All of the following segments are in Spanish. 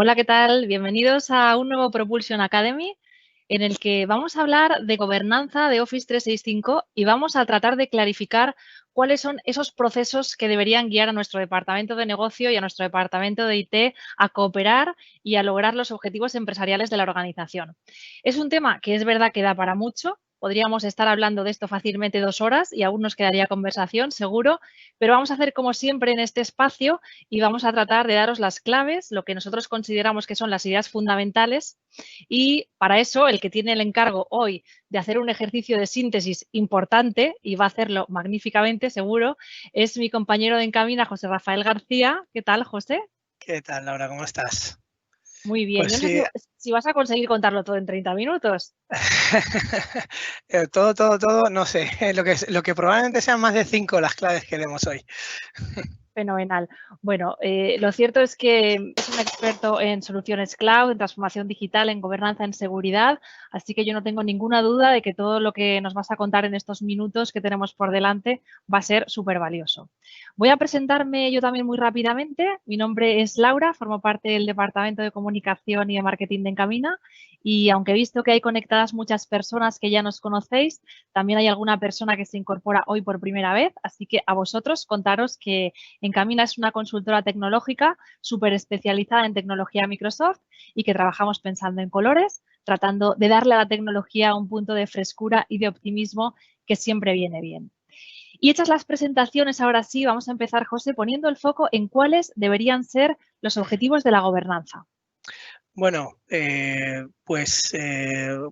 Hola, ¿qué tal? Bienvenidos a un nuevo Propulsion Academy en el que vamos a hablar de gobernanza de Office 365 y vamos a tratar de clarificar cuáles son esos procesos que deberían guiar a nuestro departamento de negocio y a nuestro departamento de IT a cooperar y a lograr los objetivos empresariales de la organización. Es un tema que es verdad que da para mucho. Podríamos estar hablando de esto fácilmente 2 horas y aún nos quedaría conversación, seguro, pero vamos a hacer como siempre en este espacio y vamos a tratar de daros las claves, lo que nosotros consideramos que son las ideas fundamentales. Y para eso, el que tiene el encargo hoy de hacer un ejercicio de síntesis importante, y va a hacerlo magníficamente, seguro, es mi compañero de Encamina, José Rafael García. ¿Qué tal, José? ¿Qué tal, Laura? ¿Cómo estás? Muy bien. Pues Yo no sé sí, si vas a conseguir contarlo todo en 30 minutos. todo, no sé, lo que probablemente sean más de 5 las claves que demos hoy. Fenomenal. Bueno, lo cierto es que es un experto en soluciones cloud, en transformación digital, en gobernanza, en seguridad, así que yo no tengo ninguna duda de que todo lo que nos vas a contar en estos minutos que tenemos por delante va a ser súper valioso. Voy a presentarme yo también muy rápidamente. Mi nombre es Laura, formo parte del Departamento de Comunicación y de Marketing de Encamina y aunque he visto que hay conectadas muchas personas que ya nos conocéis, también hay alguna persona que se incorpora hoy por primera vez, así que a vosotros contaros que Encamina es una consultora tecnológica súper especializada en tecnología Microsoft y que trabajamos pensando en colores, tratando de darle a la tecnología un punto de frescura y de optimismo que siempre viene bien. Y hechas las presentaciones, ahora sí, vamos a empezar, José, poniendo el foco en cuáles deberían ser los objetivos de la gobernanza. Bueno,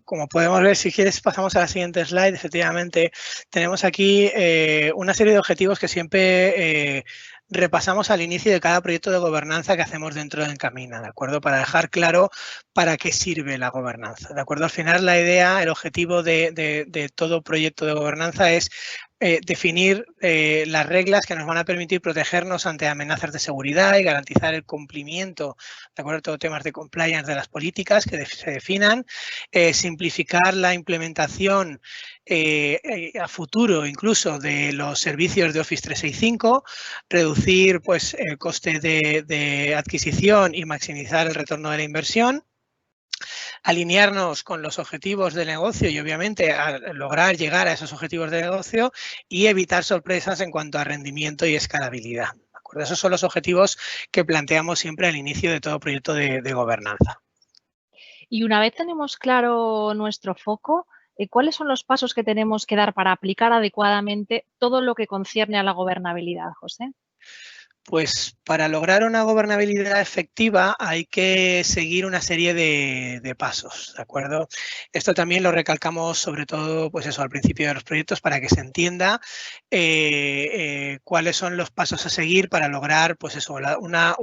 como podemos ver, si quieres pasamos a la siguiente slide. Efectivamente, tenemos aquí una serie de objetivos que siempre repasamos al inicio de cada proyecto de gobernanza que hacemos dentro de Encamina, ¿de acuerdo? Para dejar claro para qué sirve la gobernanza, ¿de acuerdo? Al final, la idea, el objetivo de todo proyecto de gobernanza es definir las reglas que nos van a permitir protegernos ante amenazas de seguridad y garantizar el cumplimiento, de acuerdo, todo temas de compliance de las políticas que se definan, simplificar la implementación a futuro incluso de los servicios de Office 365, reducir pues, el coste de adquisición y maximizar el retorno de la inversión, alinearnos con los objetivos del negocio y obviamente a lograr llegar a esos objetivos de negocio y evitar sorpresas en cuanto a rendimiento y escalabilidad. ¿De acuerdo? Esos son los objetivos que planteamos siempre al inicio de todo proyecto de gobernanza. Y una vez tenemos claro nuestro foco, ¿cuáles son los pasos que tenemos que dar para aplicar adecuadamente todo lo que concierne a la gobernabilidad, José? Pues para lograr una gobernabilidad efectiva hay que seguir una serie de pasos, ¿de acuerdo? Esto también lo recalcamos sobre todo, pues eso, al principio de los proyectos para que se entienda cuáles son los pasos a seguir para lograr, pues eso, una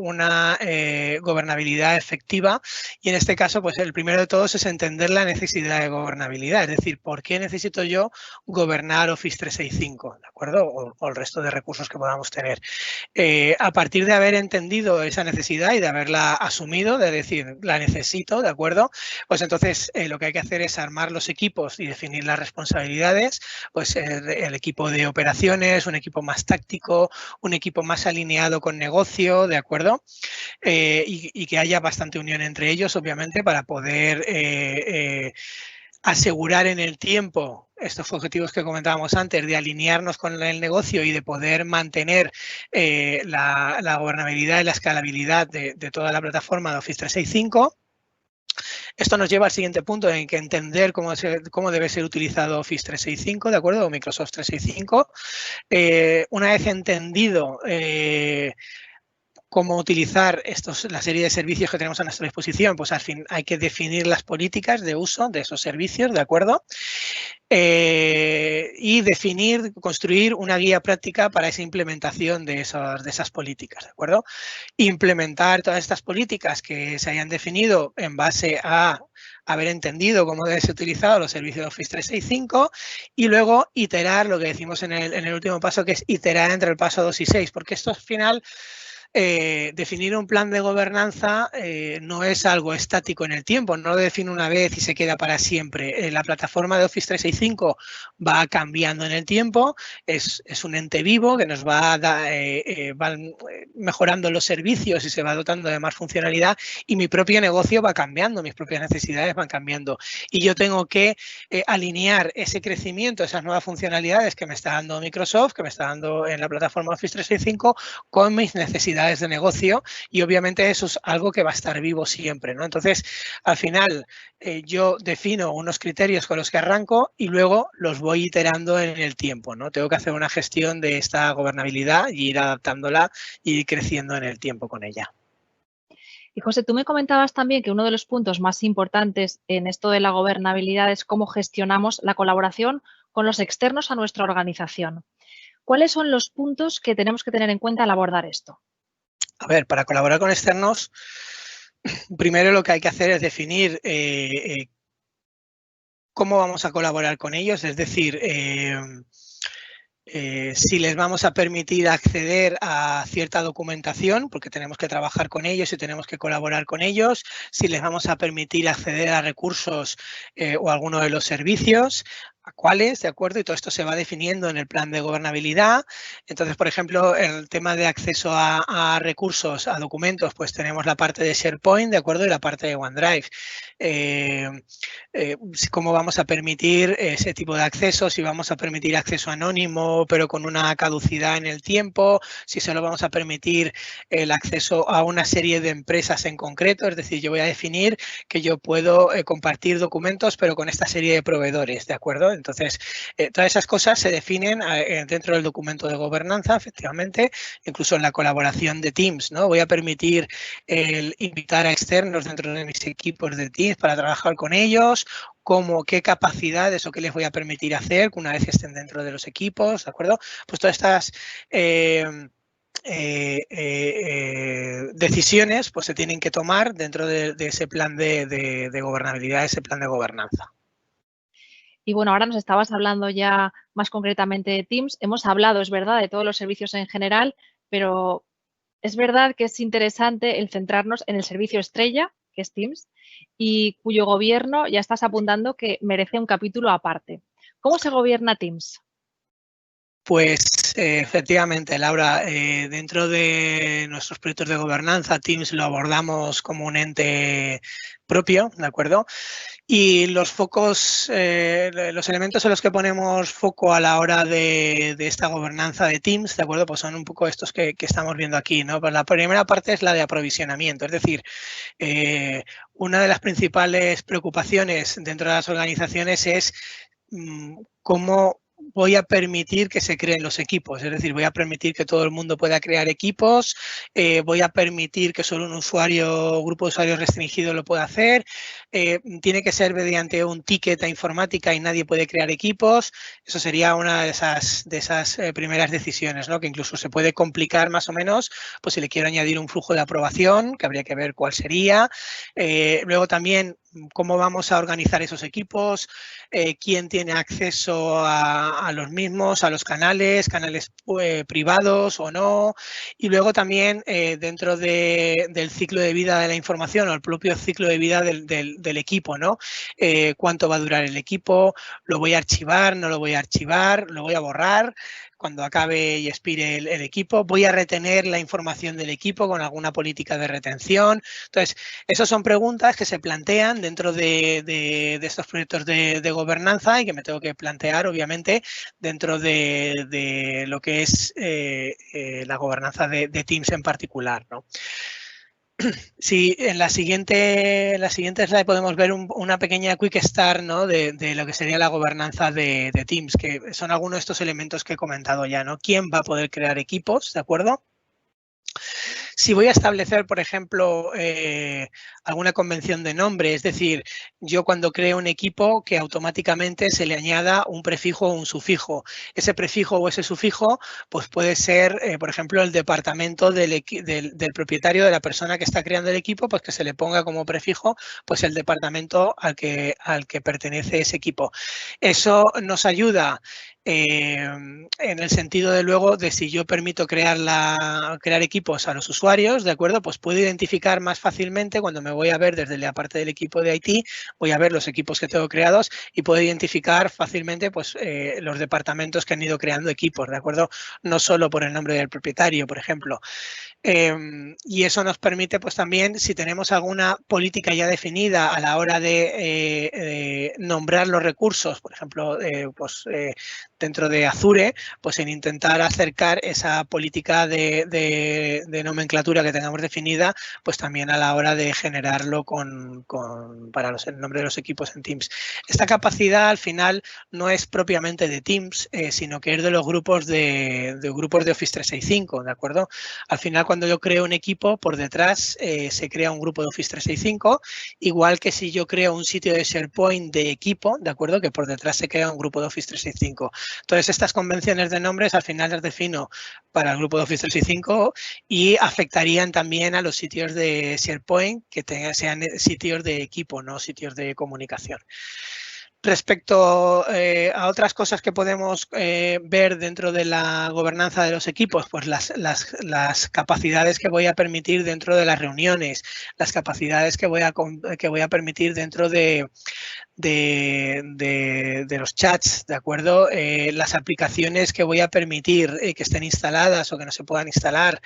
gobernabilidad efectiva. Y en este caso, pues el primero de todos es entender la necesidad de gobernabilidad, es decir, ¿por qué necesito yo gobernar Office 365, ¿de acuerdo? O el resto de recursos que podamos tener. A partir de haber entendido esa necesidad y de haberla asumido, de decir, la necesito, ¿de acuerdo? Pues entonces lo que hay que hacer es armar los equipos y definir las responsabilidades, pues el equipo de operaciones, un equipo más táctico, un equipo más alineado con negocio, ¿de acuerdo? Y que haya bastante unión entre ellos, obviamente, para poder asegurar en el tiempo estos objetivos que comentábamos antes, de alinearnos con el negocio y de poder mantener la gobernabilidad y la escalabilidad de toda la plataforma de Office 365. Esto nos lleva al siguiente punto, en que entender cómo debe ser utilizado Office 365, ¿de acuerdo? O Microsoft 365. Una vez entendido cómo utilizar la serie de servicios que tenemos a nuestra disposición, pues al fin hay que definir las políticas de uso de esos servicios, ¿de acuerdo? Y construir una guía práctica para esa implementación de esas políticas, ¿de acuerdo? Implementar todas estas políticas que se hayan definido en base a haber entendido cómo deben ser utilizados los servicios de Office 365 y luego iterar, lo que decimos en el último paso, que es iterar entre el paso 2 y 6, porque esto al final definir un plan de gobernanza no es algo estático en el tiempo, no lo defino una vez y se queda para siempre. La plataforma de Office 365 va cambiando en el tiempo, es un ente vivo que nos va mejorando los servicios y se va dotando de más funcionalidad, y mi propio negocio va cambiando, mis propias necesidades van cambiando, y yo tengo que alinear ese crecimiento, esas nuevas funcionalidades que me está dando Microsoft, que me está dando en la plataforma Office 365, con mis necesidades de negocio, y obviamente eso es algo que va a estar vivo siempre, ¿no? Entonces, al final, yo defino unos criterios con los que arranco y luego los voy iterando en el tiempo, ¿no? Tengo que hacer una gestión de esta gobernabilidad y ir adaptándola y ir creciendo en el tiempo con ella. Y José, tú me comentabas también que uno de los puntos más importantes en esto de la gobernabilidad es cómo gestionamos la colaboración con los externos a nuestra organización. ¿Cuáles son los puntos que tenemos que tener en cuenta al abordar esto? A ver, para colaborar con externos, primero lo que hay que hacer es definir cómo vamos a colaborar con ellos, es decir, si les vamos a permitir acceder a cierta documentación, porque tenemos que trabajar con ellos y tenemos que colaborar con ellos, si les vamos a permitir acceder a recursos o alguno de los servicios, a cuáles, ¿de acuerdo? Y todo esto se va definiendo en el plan de gobernabilidad. Entonces, por ejemplo, el tema de acceso a recursos, a documentos, pues tenemos la parte de SharePoint, ¿de acuerdo? Y la parte de OneDrive. ¿Cómo vamos a permitir ese tipo de acceso? Si vamos a permitir acceso anónimo, pero con una caducidad en el tiempo, si solo vamos a permitir el acceso a una serie de empresas en concreto, es decir, yo voy a definir que yo puedo compartir documentos, pero con esta serie de proveedores, ¿de acuerdo? Entonces, todas esas cosas se definen dentro del documento de gobernanza, efectivamente, incluso en la colaboración de Teams, ¿no? Voy a permitir invitar a externos dentro de mis equipos de Teams para trabajar con ellos, qué capacidades o qué les voy a permitir hacer una vez que estén dentro de los equipos, ¿de acuerdo? Pues todas estas decisiones pues se tienen que tomar dentro de ese plan de gobernabilidad, ese plan de gobernanza. Y bueno, ahora nos estabas hablando ya más concretamente de Teams. Hemos hablado, es verdad, de todos los servicios en general, pero es verdad que es interesante el centrarnos en el servicio estrella, que es Teams, y cuyo gobierno ya estás apuntando que merece un capítulo aparte. ¿Cómo se gobierna Teams? Pues efectivamente, Laura, dentro de nuestros proyectos de gobernanza, Teams lo abordamos como un ente propio, ¿de acuerdo? Y los focos, los elementos en los que ponemos foco a la hora de esta gobernanza de Teams, ¿de acuerdo? Pues son un poco estos que estamos viendo aquí, ¿no? Pues la primera parte es la de aprovisionamiento, es decir, una de las principales preocupaciones dentro de las organizaciones es cómo voy a permitir que se creen los equipos, es decir, voy a permitir que todo el mundo pueda crear equipos, voy a permitir que solo un grupo de usuarios restringido lo pueda hacer, tiene que ser mediante un ticket a informática y nadie puede crear equipos. Eso sería una de esas primeras decisiones, ¿no? Que incluso se puede complicar más o menos, pues si le quiero añadir un flujo de aprobación, que habría que ver cuál sería. Luego también cómo vamos a organizar esos equipos, quién tiene acceso a los mismos, a los canales privados o no, y luego también dentro del ciclo de vida de la información o el propio ciclo de vida del equipo, ¿no? Cuánto va a durar el equipo, lo voy a archivar, no lo voy a archivar, lo voy a borrar cuando acabe y expire el equipo, voy a retener la información del equipo con alguna política de retención. Entonces, esas son preguntas que se plantean dentro de estos proyectos de gobernanza y que me tengo que plantear, obviamente, dentro de lo que es la gobernanza de Teams en particular, ¿no? Sí, en la siguiente slide podemos ver una pequeña quick start, ¿no? de lo que sería la gobernanza de Teams, que son algunos de estos elementos que he comentado ya, ¿no? ¿Quién va a poder crear equipos, de acuerdo? Si voy a establecer, por ejemplo, alguna convención de nombre, es decir, yo cuando creo un equipo que automáticamente se le añada un prefijo o un sufijo. Ese prefijo o ese sufijo pues puede ser, por ejemplo, el departamento del propietario, de la persona que está creando el equipo, pues que se le ponga como prefijo pues el departamento al que pertenece ese equipo. Eso nos ayuda en el sentido de luego de si yo permito crear equipos a los usuarios, ¿de acuerdo? Pues puedo identificar más fácilmente cuando me voy a ver desde la parte del equipo de IT, voy a ver los equipos que tengo creados y puedo identificar fácilmente pues, los departamentos que han ido creando equipos, ¿de acuerdo? No solo por el nombre del propietario, por ejemplo. Y eso nos permite, pues también, si tenemos alguna política ya definida a la hora de nombrar los recursos, por ejemplo, dentro de Azure, pues en intentar acercar esa política de nomenclatura que tengamos definida, pues también a la hora de generarlo para el nombre de los equipos en Teams. Esta capacidad al final no es propiamente de Teams, sino que es de los grupos de Office 365, ¿de acuerdo? Al final, cuando yo creo un equipo, por detrás se crea un grupo de Office 365, igual que si yo creo un sitio de SharePoint de equipo, ¿de acuerdo? Que por detrás se crea un grupo de Office 365. Entonces, estas convenciones de nombres al final las defino para el grupo de Office 365 y afectarían también a los sitios de SharePoint que sean sitios de equipo, no sitios de comunicación. Respecto a otras cosas que podemos ver dentro de la gobernanza de los equipos, pues las capacidades que voy a permitir dentro de las reuniones, las capacidades que voy a permitir dentro de los chats, ¿de acuerdo? Las aplicaciones que voy a permitir que estén instaladas o que no se puedan instalar.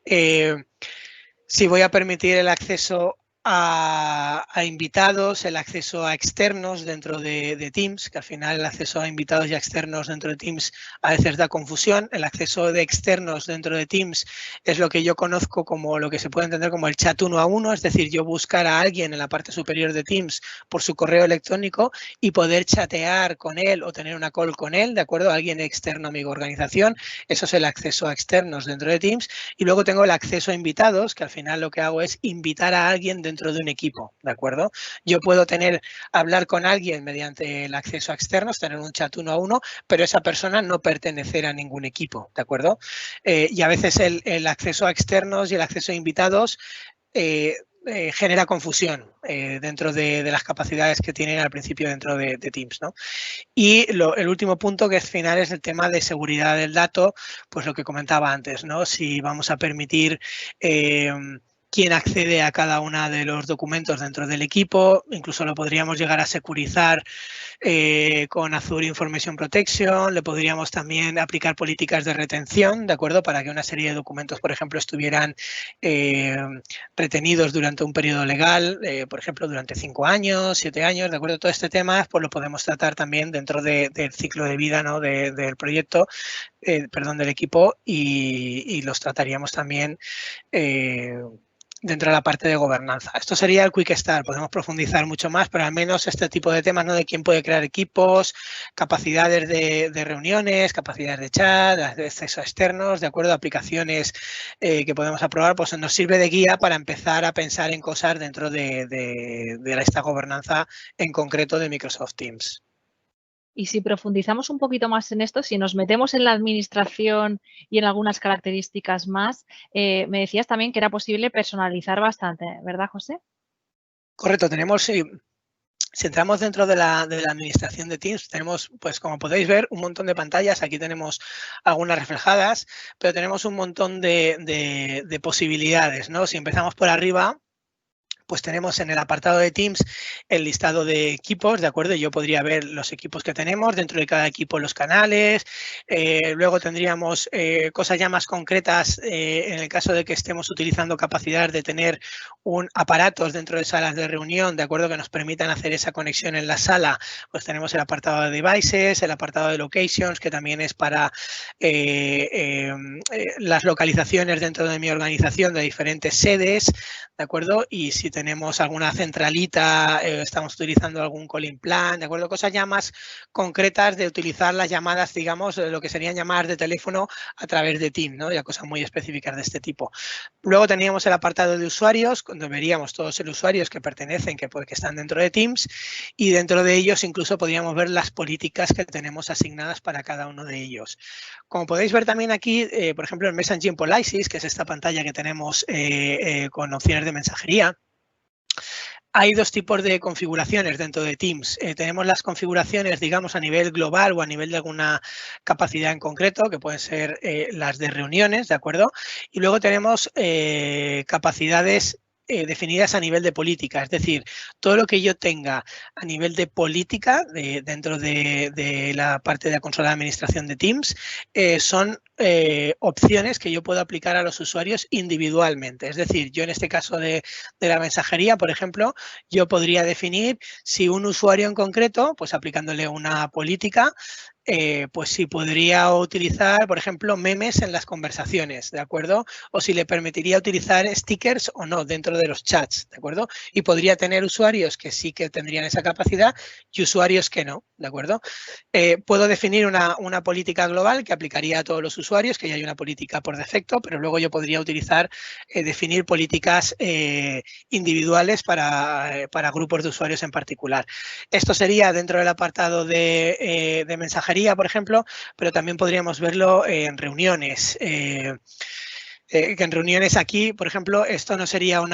Si voy a permitir el acceso a invitados, el acceso a externos dentro de Teams, que al final el acceso a invitados y a externos dentro de Teams a veces da confusión. El acceso de externos dentro de Teams es lo que yo conozco como lo que se puede entender como el chat 1 a 1, es decir, yo buscar a alguien en la parte superior de Teams por su correo electrónico y poder chatear con él o tener una call con él, ¿de acuerdo? Alguien externo a mi organización. Eso es el acceso a externos dentro de Teams. Y luego tengo el acceso a invitados, que al final lo que hago es invitar a alguien dentro de un equipo, ¿de acuerdo? Yo puedo hablar con alguien mediante el acceso a externos, tener un chat 1 a 1, pero esa persona no pertenecer a ningún equipo, ¿de acuerdo? Y a veces el acceso a externos y el acceso a invitados genera confusión dentro de las capacidades que tienen al principio dentro de Teams, ¿no? Y el último punto que es final es el tema de seguridad del dato, pues lo que comentaba antes, ¿no? Si vamos a permitir quién accede a cada uno de los documentos dentro del equipo, incluso lo podríamos llegar a securizar con Azure Information Protection, le podríamos también aplicar políticas de retención, ¿de acuerdo? Para que una serie de documentos, por ejemplo, estuvieran retenidos durante un periodo legal, por ejemplo, durante 5 años, 7 años, ¿de acuerdo? Todo este tema, pues lo podemos tratar también dentro del ciclo de vida, ¿no? del proyecto, del equipo y los trataríamos también dentro de la parte de gobernanza. Esto sería el Quick Start, podemos profundizar mucho más, pero al menos este tipo de temas, ¿no? De quién puede crear equipos, capacidades de reuniones, capacidades de chat, de acceso a externos, de acuerdo, aplicaciones que podemos aprobar, pues nos sirve de guía para empezar a pensar en cosas dentro de esta gobernanza en concreto de Microsoft Teams. Y si profundizamos un poquito más en esto, si nos metemos en la administración y en algunas características más, me decías también que era posible personalizar bastante, ¿verdad, José? Correcto, tenemos, si entramos dentro de la administración de Teams, tenemos, pues como podéis ver, un montón de pantallas. Aquí tenemos algunas reflejadas, pero tenemos un montón de posibilidades, ¿no? Si empezamos por arriba, pues tenemos en el apartado de Teams el listado de equipos, ¿de acuerdo? Yo podría ver los equipos que tenemos, dentro de cada equipo los canales, luego tendríamos cosas ya más concretas en el caso de que estemos utilizando capacidad de tener aparatos dentro de salas de reunión, ¿de acuerdo? Que nos permitan hacer esa conexión en la sala, pues tenemos el apartado de Devices, el apartado de Locations, que también es para las localizaciones dentro de mi organización de diferentes sedes, ¿de acuerdo? Y si tenemos alguna centralita, estamos utilizando algún calling plan, ¿de acuerdo? Cosas ya más concretas de utilizar las llamadas, digamos, lo que serían llamadas de teléfono a través de Teams, ¿no? Ya cosas muy específicas de este tipo. Luego teníamos el apartado de usuarios, donde veríamos todos los usuarios que pertenecen, que están dentro de Teams, y dentro de ellos incluso podríamos ver las políticas que tenemos asignadas para cada uno de ellos. Como podéis ver también aquí, por ejemplo, el Messaging Policies, que es esta pantalla que tenemos con opciones de mensajería. Hay dos tipos de configuraciones dentro de Teams. Tenemos las configuraciones, digamos, a nivel global o a nivel de alguna capacidad en concreto, que pueden ser las de reuniones, ¿de acuerdo? Y luego tenemos capacidades definidas a nivel de política, es decir, todo lo que yo tenga a nivel de política dentro de la parte de la consola de administración de Teams son opciones que yo puedo aplicar a los usuarios individualmente. Es decir, yo en este caso de la mensajería, por ejemplo, yo podría definir si un usuario en concreto, pues aplicándole una política, pues si podría utilizar, por ejemplo, memes en las conversaciones, ¿de acuerdo? O si le permitiría utilizar stickers o no dentro de los chats, ¿de acuerdo? Y podría tener usuarios que sí que tendrían esa capacidad y usuarios que no, ¿de acuerdo? Puedo definir una política global que aplicaría a todos los usuarios, que ya hay una política por defecto, pero luego yo podría utilizar, definir políticas individuales para grupos de usuarios en particular. Esto sería dentro del apartado de mensajería, por ejemplo, pero también podríamos verlo en reuniones. Que en reuniones aquí, por ejemplo, esto no sería lo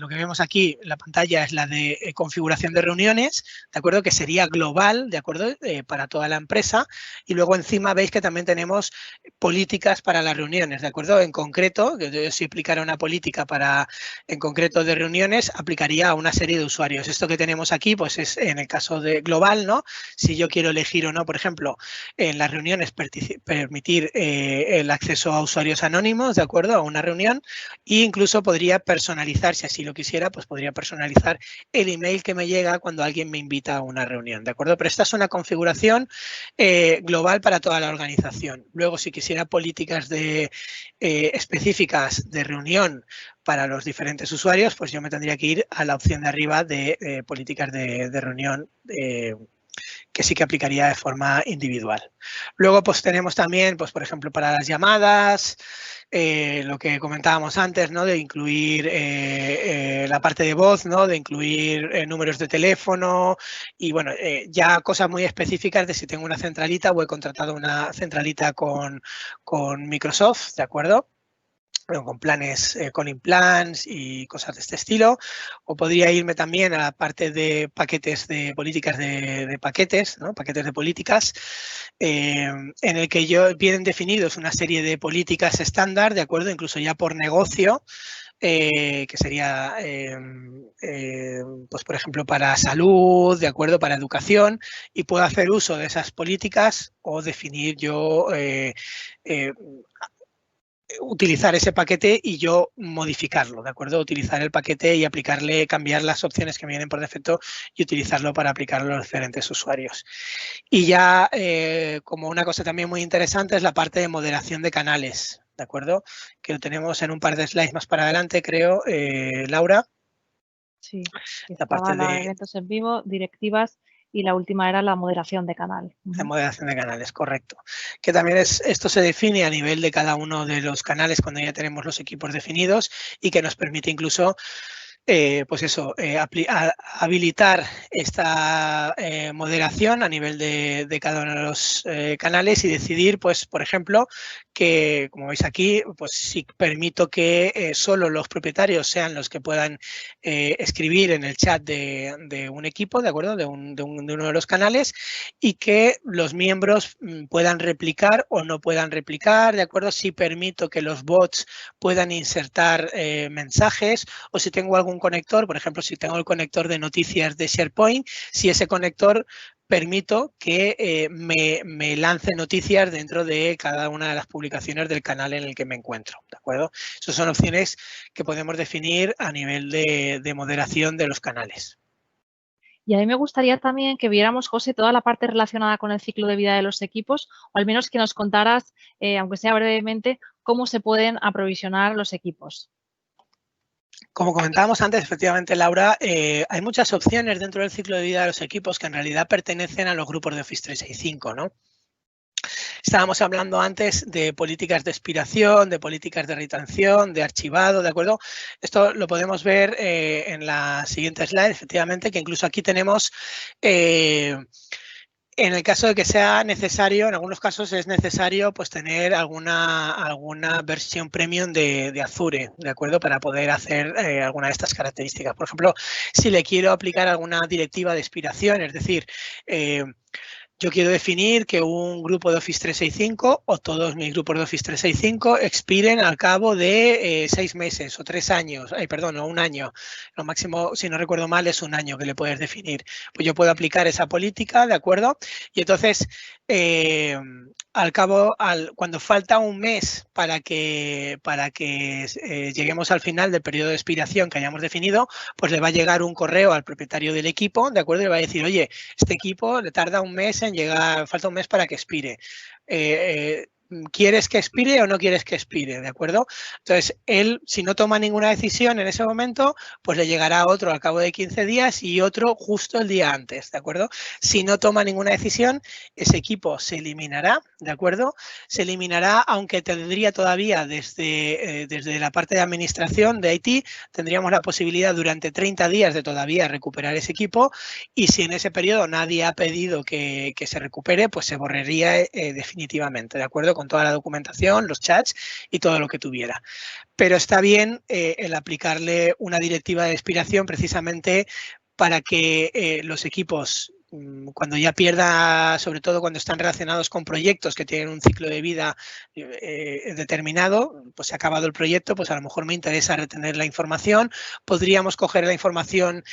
que vemos aquí, la pantalla es la de configuración de reuniones, ¿de acuerdo? Que sería global, ¿de acuerdo? Para toda la empresa. Y luego encima veis que también tenemos políticas para las reuniones, ¿de acuerdo? En concreto, yo si aplicara una política en concreto de reuniones, aplicaría a una serie de usuarios. Esto que tenemos aquí, pues es en el caso de global, ¿no? Si yo quiero elegir o no, por ejemplo, en las reuniones permitir el acceso a usuarios anónimos, ¿de acuerdo? A una reunión, e incluso podría personalizar, si así lo quisiera, pues podría personalizar el email que me llega cuando alguien me invita a una reunión, ¿de acuerdo? Pero esta es una configuración global para toda la organización. Luego, si quisiera políticas específicas de reunión para los diferentes usuarios, pues yo me tendría que ir a la opción de arriba de políticas de reunión que sí que aplicaría de forma individual. Luego, pues tenemos también, pues por ejemplo, para las llamadas, lo que comentábamos antes, ¿no? De incluir la parte de voz, ¿no? De incluir números de teléfono y, bueno, ya cosas muy específicas de si tengo una centralita o he contratado una centralita con Microsoft, ¿de acuerdo? Con planes, con implants y cosas de este estilo, o podría irme también a la parte de paquetes de políticas de paquetes, ¿no? Paquetes de políticas, en el que vienen definidos una serie de políticas estándar, de acuerdo, incluso ya por negocio, que sería, pues por ejemplo, para salud, de acuerdo, para educación, y puedo hacer uso de esas políticas o definir yo utilizar ese paquete y yo modificarlo, ¿de acuerdo? Utilizar el paquete y aplicarle, cambiar las opciones que vienen por defecto y utilizarlo para aplicarlo a los diferentes usuarios. Y ya como una cosa también muy interesante es la parte de moderación de canales, ¿de acuerdo? Que lo tenemos en un par de slides más para adelante, creo, Laura. Sí, la parte de eventos en vivo, directivas y la última era la moderación de canal. La moderación de canales, correcto. Que también esto se define a nivel de cada uno de los canales cuando ya tenemos los equipos definidos y que nos permite incluso pues eso, habilitar esta moderación a nivel de cada uno de los canales y decidir, pues, por ejemplo, que, como veis aquí, pues si permito que solo los propietarios sean los que puedan escribir en el chat de un equipo, ¿de acuerdo? De uno de los canales y que los miembros puedan replicar o no puedan replicar, ¿de acuerdo? Si permito que los bots puedan insertar mensajes o si tengo algún conector, por ejemplo, si tengo el conector de noticias de SharePoint, si ese conector permito que me lance noticias dentro de cada una de las publicaciones del canal en el que me encuentro, ¿de acuerdo? Esas son opciones que podemos definir a nivel de moderación de los canales. Y a mí me gustaría también que viéramos, José, toda la parte relacionada con el ciclo de vida de los equipos, o al menos que nos contaras, aunque sea brevemente, cómo se pueden aprovisionar los equipos. Como comentábamos antes, efectivamente, Laura, hay muchas opciones dentro del ciclo de vida de los equipos que en realidad pertenecen a los grupos de Office 365, ¿no? Estábamos hablando antes de políticas de expiración, de políticas de retención, de archivado, ¿de acuerdo? Esto lo podemos ver en la siguiente slide, efectivamente, que incluso aquí tenemos En el caso de que sea necesario, en algunos casos es necesario pues tener alguna versión premium de Azure, ¿de acuerdo? Para poder hacer alguna de estas características. Por ejemplo, si le quiero aplicar alguna directiva de expiración, es decir, yo quiero definir que un grupo de Office 365 o todos mis grupos de Office 365 expiren al cabo de 6 meses o 3 años, perdón, o un año. Lo máximo, si no recuerdo mal, es un año que le puedes definir. Pues yo puedo aplicar esa política, ¿de acuerdo? Y entonces, al cabo, cuando falta un mes para que lleguemos al final del periodo de expiración que hayamos definido, pues le va a llegar un correo al propietario del equipo, ¿de acuerdo? Y le va a decir, oye, este equipo le tarda un mes en llegar, falta un mes para que expire. ¿Quieres que expire o no quieres que expire? ¿De acuerdo? Entonces, él, si no toma ninguna decisión en ese momento, pues le llegará otro al cabo de 15 días y otro justo el día antes, ¿de acuerdo? Si no toma ninguna decisión, ese equipo se eliminará, ¿de acuerdo? Se eliminará, aunque tendría todavía desde la parte de administración de IT, tendríamos la posibilidad durante 30 días de todavía recuperar ese equipo, y si en ese periodo nadie ha pedido que se recupere, pues se borraría definitivamente, ¿de acuerdo? Con toda la documentación, los chats y todo lo que tuviera. Pero está bien el aplicarle una directiva de expiración precisamente para que los equipos, cuando ya pierda, sobre todo cuando están relacionados con proyectos que tienen un ciclo de vida determinado, pues se ha acabado el proyecto, pues a lo mejor me interesa retener la información, podríamos coger la información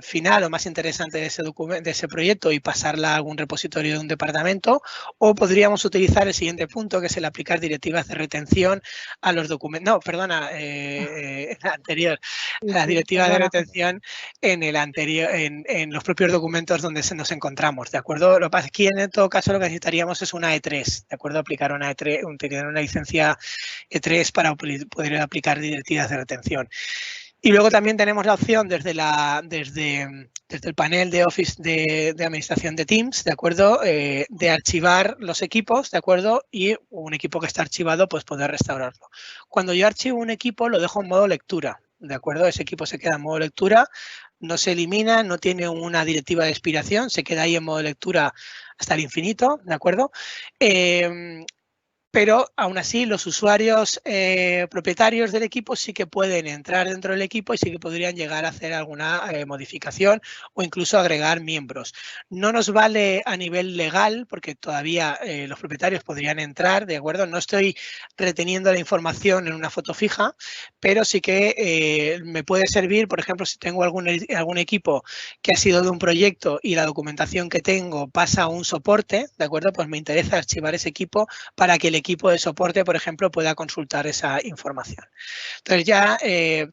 final o más interesante de ese proyecto y pasarla a algún repositorio de un departamento, o podríamos utilizar el siguiente punto, que es el aplicar directivas de retención a los documentos, no, perdona, la anterior, las directivas de retención en el anterior, en los propios documentos donde nos encontramos, ¿de acuerdo? Lo que pasa es que en todo caso lo que necesitaríamos es una E3, ¿de acuerdo? Aplicar una E3, tener una licencia E3 para poder aplicar directivas de retención. Y luego también tenemos la opción desde el panel de Office de administración de Teams, ¿de acuerdo? De archivar los equipos, ¿de acuerdo? Y un equipo que está archivado, pues poder restaurarlo. Cuando yo archivo un equipo, lo dejo en modo lectura, ¿de acuerdo? Ese equipo se queda en modo lectura, no se elimina, no tiene una directiva de expiración, se queda ahí en modo lectura hasta el infinito, ¿de acuerdo? Pero aún así los usuarios propietarios del equipo sí que pueden entrar dentro del equipo y sí que podrían llegar a hacer alguna modificación o incluso agregar miembros. No nos vale a nivel legal porque todavía los propietarios podrían entrar, ¿de acuerdo? No estoy reteniendo la información en una foto fija, pero sí que me puede servir, por ejemplo, si tengo algún equipo que ha sido de un proyecto y la documentación que tengo pasa a un soporte, ¿de acuerdo? Pues me interesa archivar ese equipo para que el equipo de soporte, por ejemplo, pueda consultar esa información. Entonces ya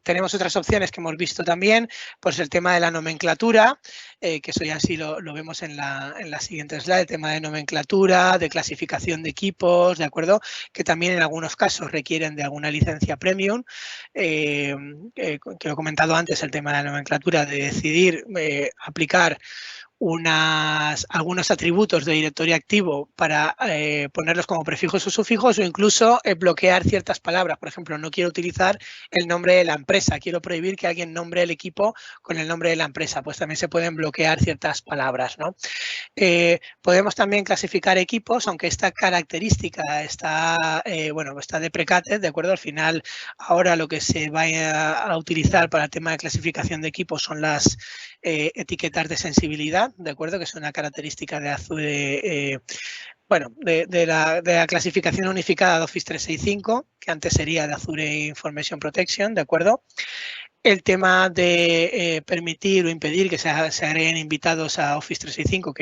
tenemos otras opciones que hemos visto también, pues el tema de la nomenclatura, que eso ya sí lo vemos en la siguiente slide, el tema de nomenclatura, de clasificación de equipos, ¿de acuerdo? Que también en algunos casos requieren de alguna licencia premium, que lo he comentado antes, el tema de la nomenclatura, de decidir aplicar algunos atributos de directorio activo para ponerlos como prefijos o sufijos, o incluso bloquear ciertas palabras. Por ejemplo, no quiero utilizar el nombre de la empresa, quiero prohibir que alguien nombre el equipo con el nombre de la empresa, pues también se pueden bloquear ciertas palabras, ¿no? Podemos también clasificar equipos, aunque esta característica está, está deprecated, ¿de acuerdo? Al final, ahora lo que se va a utilizar para el tema de clasificación de equipos son las etiquetas de sensibilidad, ¿de acuerdo? Que es una característica de Azure, de la clasificación unificada de Office 365, que antes sería de Azure Information Protection, ¿de acuerdo? El tema de permitir o impedir que se agreguen invitados a Office 365,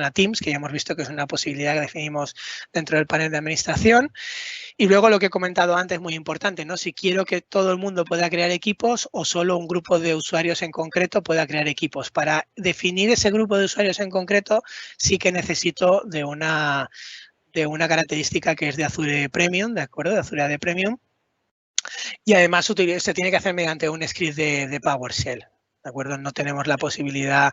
a Teams, que ya hemos visto que es una posibilidad que definimos dentro del panel de administración. Y luego lo que he comentado antes, muy importante, ¿no? Si quiero que todo el mundo pueda crear equipos o solo un grupo de usuarios en concreto pueda crear equipos. Para definir ese grupo de usuarios en concreto, sí que necesito de una característica que es de Azure Premium, ¿de acuerdo? De Azure AD Premium. Y además se tiene que hacer mediante un script de PowerShell, ¿de acuerdo? No tenemos la posibilidad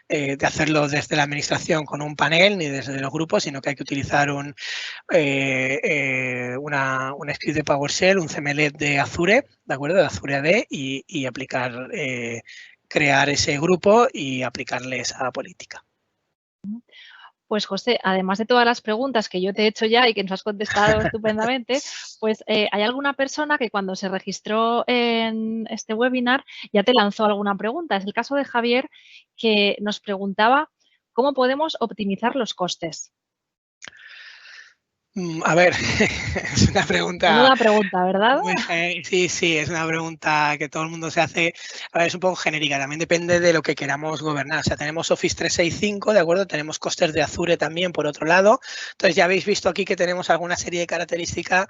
de hacerlo desde la administración con un panel ni desde los grupos, sino que hay que utilizar un script de PowerShell, un CMLet de Azure, ¿de acuerdo? De Azure AD y aplicar, crear ese grupo y aplicarle esa política. Pues José, además de todas las preguntas que yo te he hecho ya y que nos has contestado estupendamente, pues hay alguna persona que cuando se registró en este webinar ya te lanzó alguna pregunta. Es el caso de Javier, que nos preguntaba cómo podemos optimizar los costes. A ver, es una pregunta Menuda pregunta, ¿verdad? sí, es una pregunta que todo el mundo se hace. A ver, es un poco genérica, también depende de lo que queramos gobernar. O sea, tenemos Office 365, ¿de acuerdo? Tenemos costes de Azure también, por otro lado. Entonces, ya habéis visto aquí que tenemos alguna serie de características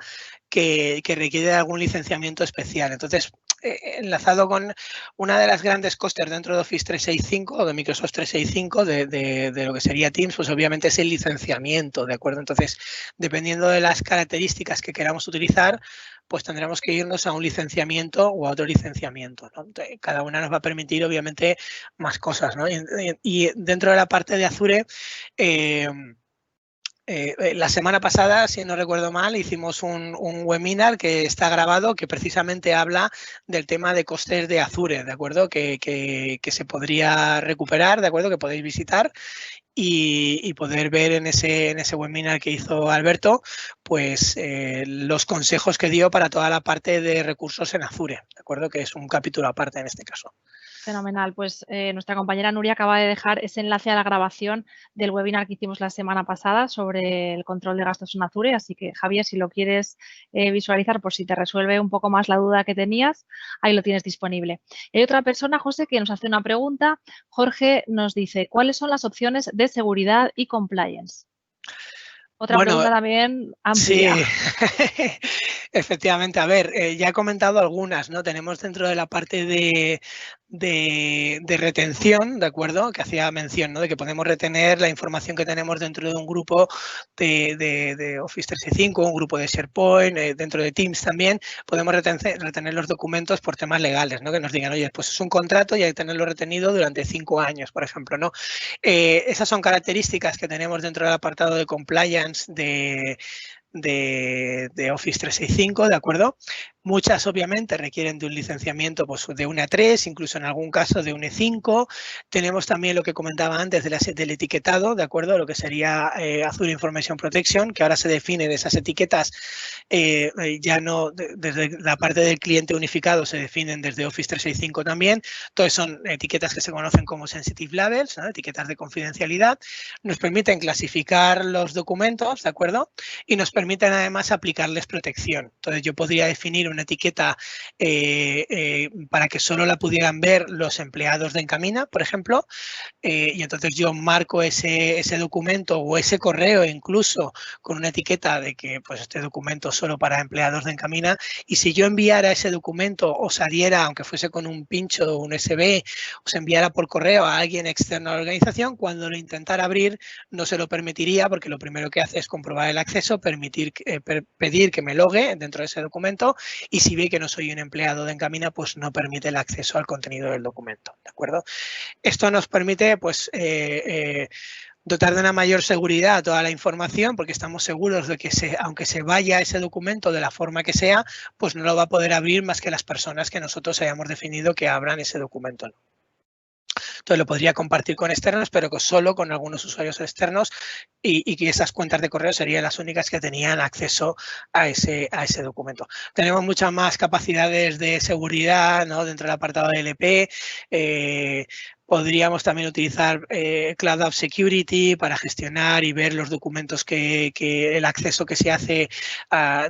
que requiere algún licenciamiento especial. Entonces, enlazado con una de las grandes costes dentro de Office 365 o de Microsoft 365, de lo que sería Teams, pues obviamente es el licenciamiento, ¿de acuerdo? Entonces, dependiendo de las características que queramos utilizar, pues tendremos que irnos a un licenciamiento o a otro licenciamiento, ¿no? Entonces, cada una nos va a permitir, obviamente, más cosas, ¿no? Y dentro de la parte de Azure, la semana pasada, si no recuerdo mal, hicimos un webinar que está grabado que precisamente habla del tema de costes de Azure, ¿de acuerdo? Que se podría recuperar, ¿de acuerdo? Que podéis visitar y poder ver en ese webinar que hizo Alberto, pues los consejos que dio para toda la parte de recursos en Azure, ¿de acuerdo? Que es un capítulo aparte en este caso. Fenomenal. Pues nuestra compañera Nuria acaba de dejar ese enlace a la grabación del webinar que hicimos la semana pasada sobre el control de gastos en Azure. Así que, Javier, si lo quieres visualizar por si te resuelve un poco más la duda que tenías, ahí lo tienes disponible. Hay otra persona, José, que nos hace una pregunta. Jorge nos dice, ¿cuáles son las opciones de seguridad y compliance? Otra pregunta también amplia. Sí, efectivamente. A ver, ya he comentado algunas, ¿no? Tenemos dentro de la parte de retención, ¿de acuerdo? Que hacía mención, ¿no? De que podemos retener la información que tenemos dentro de un grupo de Office 365, un grupo de SharePoint, dentro de Teams también, podemos retener los documentos por temas legales, ¿no? Que nos digan, oye, pues es un contrato y hay que tenerlo retenido durante 5 años, por ejemplo, ¿no? Esas son características que tenemos dentro del apartado de compliance de Office 365, ¿de acuerdo? Muchas, obviamente, requieren de un licenciamiento pues, de un A3, incluso en algún caso de un E5. Tenemos también lo que comentaba antes del etiquetado, ¿de acuerdo? Lo que sería Azure Information Protection, que ahora se definen esas etiquetas, ya no desde la parte del cliente unificado, se definen desde Office 365 también. Entonces, son etiquetas que se conocen como Sensitive Labels, ¿no? Etiquetas de confidencialidad. Nos permiten clasificar los documentos, ¿de acuerdo? Y nos permiten además aplicarles protección. Entonces, yo podría definir una etiqueta para que solo la pudieran ver los empleados de Encamina, por ejemplo, y entonces yo marco ese documento o ese correo incluso con una etiqueta de que pues este documento es solo para empleados de Encamina, y si yo enviara ese documento o saliera, aunque fuese con un pincho o un USB, o se enviara por correo a alguien externo a la organización, cuando lo intentara abrir no se lo permitiría, porque lo primero que hace es comprobar el acceso, pedir que me logue dentro de ese documento, y si ve que no soy un empleado de Encamina, pues no permite el acceso al contenido del documento, ¿de acuerdo? Esto nos permite, pues, dotar de una mayor seguridad a toda la información, porque estamos seguros de que aunque se vaya ese documento de la forma que sea, pues no lo va a poder abrir más que las personas que nosotros hayamos definido que abran ese documento, ¿no? Entonces lo podría compartir con externos, pero solo con algunos usuarios externos, y que esas cuentas de correo serían las únicas que tenían acceso a ese documento. Tenemos muchas más capacidades de seguridad, ¿no? Dentro del apartado de LP. Podríamos también utilizar Cloud App Security para gestionar y ver los documentos el acceso que se hace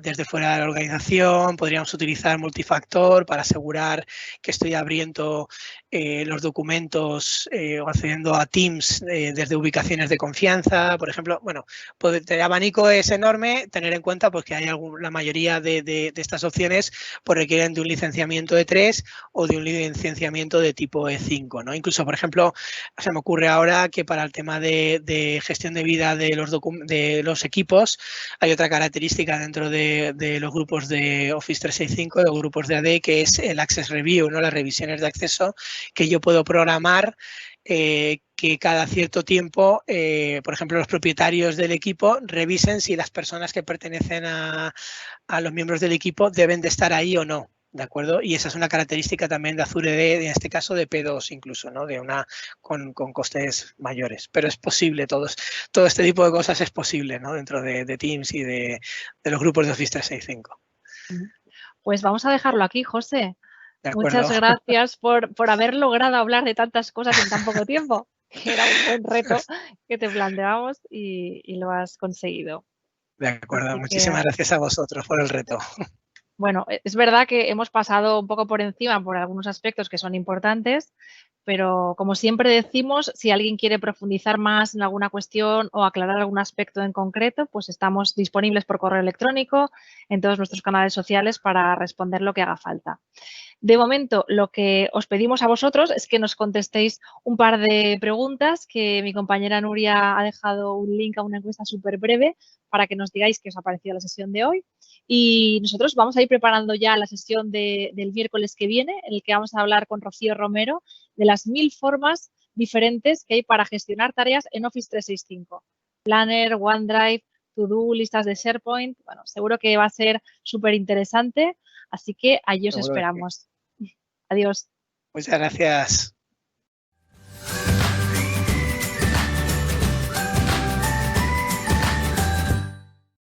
desde fuera de la organización. Podríamos utilizar multifactor para asegurar que estoy abriendo los documentos o accediendo a Teams desde ubicaciones de confianza, por ejemplo. Bueno, el abanico es enorme, tener en cuenta pues, que hay la mayoría de estas opciones pues, requieren de un licenciamiento de 3 o de un licenciamiento de tipo E5, ¿no? Incluso, por ejemplo, se me ocurre ahora que para el tema de gestión de vida de los equipos hay otra característica dentro de los grupos de Office 365, de los grupos de AD, que es el Access Review, ¿no? Las revisiones de acceso, que yo puedo programar que cada cierto tiempo, por ejemplo, los propietarios del equipo revisen si las personas que pertenecen a los miembros del equipo deben de estar ahí o no. ¿de acuerdo? Y esa es una característica también de Azure AD, en este caso de P2 incluso, ¿no? De una con costes mayores. Pero es posible, todo este tipo de cosas es posible, ¿no? Dentro de Teams y de los grupos de Office 365. Pues vamos a dejarlo aquí, José. De acuerdo. Muchas gracias por haber logrado hablar de tantas cosas en tan poco tiempo. Era un buen reto que te planteamos y lo has conseguido. De acuerdo, Así muchísimas gracias a vosotros por el reto. Bueno, es verdad que hemos pasado un poco por encima por algunos aspectos que son importantes, pero como siempre decimos, si alguien quiere profundizar más en alguna cuestión o aclarar algún aspecto en concreto, pues estamos disponibles por correo electrónico en todos nuestros canales sociales para responder lo que haga falta. De momento, lo que os pedimos a vosotros es que nos contestéis un par de preguntas que mi compañera Nuria ha dejado un link a una encuesta súper breve para que nos digáis qué os ha parecido la sesión de hoy. Y nosotros vamos a ir preparando ya la sesión del miércoles que viene, en el que vamos a hablar con Rocío Romero de las 1000 formas diferentes que hay para gestionar tareas en Office 365. Planner, OneDrive, To-Do, listas de SharePoint. Bueno, seguro que va a ser súper interesante, así que allí os esperamos. Adiós. Muchas gracias.